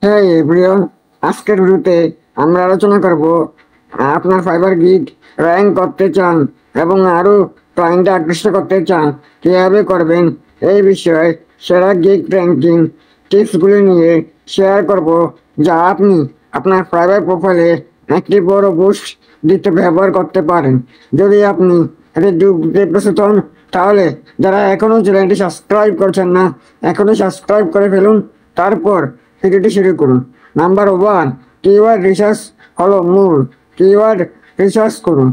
হ্যাঁ এভরিওয়ান, আজকের ভিডিওতে আমরা আলোচনা করব আপনার ফাইবার গিগ র্যাঙ্ক করতে চান এবং আরও ক্লায়েন্ট আকৃষ্ট করতে চান, কীভাবে করবেন এই বিষয়ে সেরা গিগ র্যাঙ্কিং টিপসগুলি নিয়ে শেয়ার করব, যা আপনি আপনার ফাইবার প্রোফাইলে একটি বড় বুস্ট দিতে ব্যবহার করতে পারেন। যদি আপনি এটি দিতে প্রস্তুত হন, তাহলে যারা এখনও চ্যানেলটি সাবস্ক্রাইব করছেন না, এখনই সাবস্ক্রাইব করে ফেলুন। তারপর ভিডিওটি শুরু করুন। নাম্বার 1, কিওয়ার্ড রিসার্চ হলো মূল। কিওয়ার্ড রিসার্চ করুন।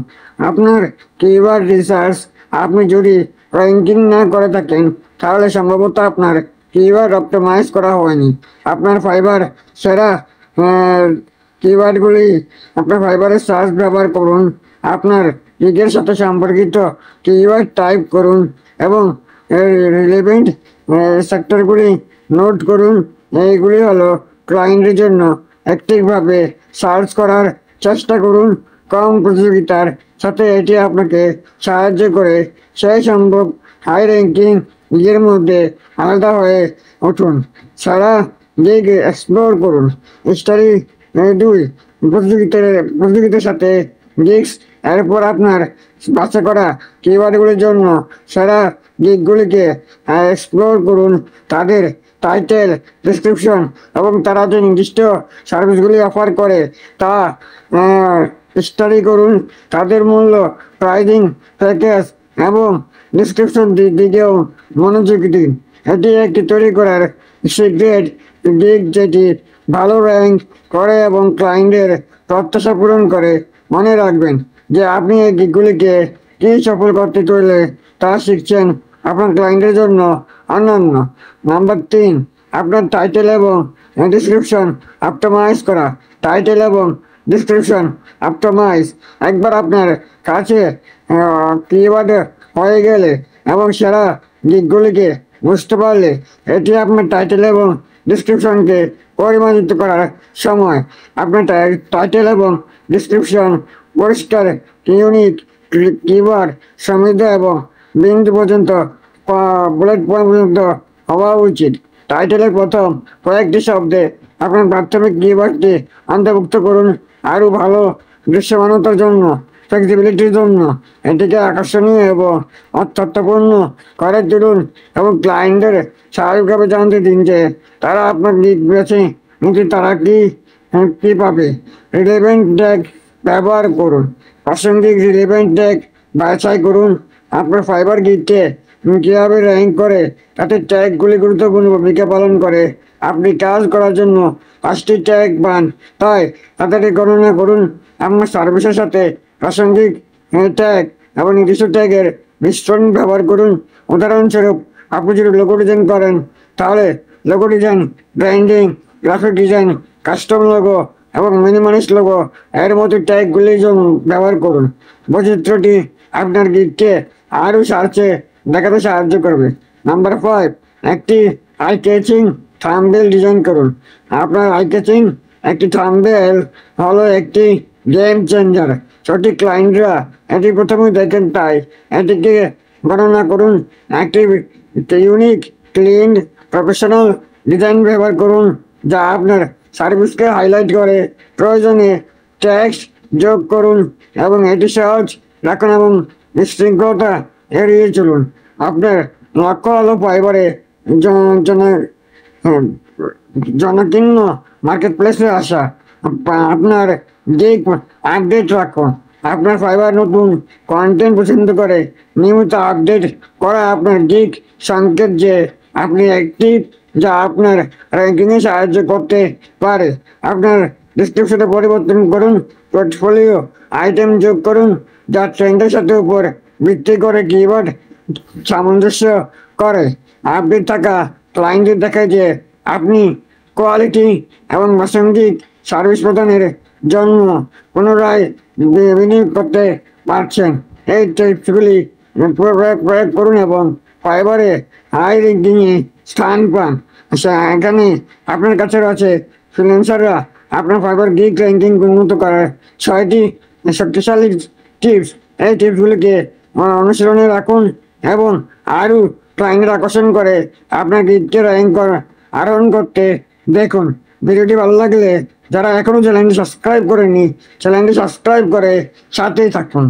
আপনার কিওয়ার্ড রিসার্চ আপনি যদি র্যাঙ্কিং না করে থাকেন, তাহলে সম্ভবত আপনার কিওয়ার্ড অপটিমাইজ করা হয়নি। আপনার ফাইবার সেরা কিওয়ার্ডগুলি আপনার ফাইবারের সার্চ ব্যবহার করুন। আপনার গিগের সাথে সম্পর্কিত কিওয়ার্ড টাইপ করুন এবং রিলেভেন্ট সেক্টরগুলি নোট করুন। এইগুলি হলো ক্লায়েন্টের জন্য অ্যাক্টিভভাবে সার্চ করার চেষ্টা করুন। কম প্রতিযোগিতার সাথে এটি আপনাকে সাহায্য করে সেই সম্ভব হাই র্যাঙ্কিং গিগের মধ্যে আলাদা হয়ে উঠুন। সারা গিগ এক্সপ্লোর করুন। স্টাডি 2, প্রতিযোগিতার সাথে গিগস। এরপর আপনার বাছা করা কিওয়ার্ডগুলির জন্য সেরা গিগগুলিকে এক্সপ্লোর করুন। তাদের টাইটেল, ডিসক্রিপশন এবং তারা যে নির্দিষ্ট সার্ভিসগুলি অফার করে তা স্টাডি করুন। তাদের মূল্য, প্রাইজিং, প্যাকেজ এবং ডিসক্রিপশন দিকেও মনোযোগ দিন। এটি একটি তৈরি করার সিক্রেট গিগ যেটি ভালো র্যাঙ্ক করে এবং ক্লায়েন্টের প্রত্যাশা পূরণ করে। মনে রাখবেন যে আপনি এই গিগগুলিকে কী সফল করতে চলে তা শিখছেন আপনার ক্লায়েন্টের জন্য অন্যান্য। নাম্বার 3, আপনার টাইটেল এবং ডিসক্রিপশন অপটিমাইজ করা। টাইটেল এবং ডিসক্রিপশন অপটিমাইজ একবার আপনার কাছে কিওয়ার্ড হয়ে গেলে এবং সেরা গিগগুলিকে বুঝতে পারলে, এটি আপনার টাইটেল এবং ডিসক্রিপশনকে পরিমার্জিত করার সময়। আপনার টাইটেল এবং ডিসক্রিপশন পরিষ্কার, ইউনিক, কিওয়ার্ড সমৃদ্ধ এবং বিন্দু পর্যন্ত বুলেট পয়েন্ট পর্যন্ত হওয়া উচিত। টাইটেলের প্রথম কয়েকটি শব্দে আপনার প্রাথমিক কিওয়ার্ডটি অন্তর্ভুক্ত করুন। আরও ভালো দৃশ্যমানতার জন্য, ফ্লেক্সিবিলিটির জন্য এটিকে আকর্ষণীয় এবং অর্থপূর্ণ করে তুলুন এবং ক্লায়েন্টের স্বাভাবিকভাবে জানতে দিন যে তারা আপনার গিগ বেছে নিতে তারা কী পাবে। রিলেভেন্ট ট্যাগ ব্যবহার করুন। প্রাসঙ্গিক রিলেভেন্ট ট্যাগ বাছাই করুন। আপনার ফাইবার গিগকে কীভাবে র্যাঙ্ক করে তাতে ট্যাগগুলি গুরুত্বপূর্ণ ভূমিকা পালন করে। আপনি কাজ করার জন্য 5টি ট্যাগ পান, তাই তাদেরকে গণনা করুন। আপনার সার্ভিসের সাথে প্রাসঙ্গিক ট্যাগ এবং নির্দিষ্ট ট্যাগের মিশ্রণ ব্যবহার করুন। উদাহরণস্বরূপ, আপনি যদি লোগো ডিজাইন করেন, তাহলে logo design, branding, graphic design, custom logo এবং মিনিমালিস্ট লোগো এর মতো ট্যাগগুলি ব্যবহার করুন। বৈচিত্র্যটি আপনার গিগকে আরও সার্চে দেখাতে সাহায্য করবে। নাম্বার 5, একটি আই ক্যাচিং থাম্বনেল ডিজাইন করুন। আপনার আই ক্যাচিং একটি থাম্বনেল হলো একটি গেম চেঞ্জার। সঠিক ক্লায়েন্টরা এটি প্রথমে দেখেন, তাই এটিকে গণনা করুন। একটি ইউনিক, ক্লিন, প্রফেশনাল ডিজাইন ব্যবহার করুন যা আপনার সার্ভিসকে হাইলাইট করে। প্রয়োজনে টেক্সট যোগ করুন এবং এটি সহজ রাখুন এবং বিশৃঙ্খলতা এড়িয়ে চলুন। আপনার লক্ষ্য হলো ফাইবারে জনকীর্ণ মার্কেট প্লেসে আসা। আপনার গিগ আপডেট রাখুন। আপনার ফাইবার নতুন কন্টেন্ট পছন্দ করে। নিয়মিত আপডেট করা আপনার গিগ সংকেত যে আপনি অ্যাক্টিভ, যা আপনার র্যাঙ্কিংয়ে সাহায্য করতে পারে। আপনার ডিসক্রিপশনে পরিবর্তন করুন। পোর্টফোলিও আইটেম যোগ করুন যা ট্রেন্ডের সাথে উপর ভিত্তি করে কিওয়ার্ড সামঞ্জস্য করে। আপডেট থাকা ক্লায়েন্টের দেখায় যে আপনি কোয়ালিটি এবং প্রাসঙ্গিক সার্ভিস প্রদানের জন্য পুনরায় বিনিয়োগ করতে পারছেন। এই টিপসগুলি প্রয়োগ করুন এবং ফাইবারে হাই র্যাঙ্কিংয়ে স্থান পান। এখানে আপনার কাছে রয়েছে ফ্রিল্যান্সাররা আপনার ফাইবার গিগ র্যাঙ্কিং উন্নত করার 6টি শক্তিশালী টিপস। এই টিপসগুলিকে অনুশীলনে রাখুন এবং আরও ক্লায়েন্ট আকর্ষণ করে আপনার গিগকে র্যাঙ্ক আরোহণ করতে দেখুন। ভিডিওটি ভালো লাগলে যারা এখনো চ্যানেলটি সাবস্ক্রাইব করেনি চ্যানেলটি সাবস্ক্রাইব করে সাথেই থাকুন।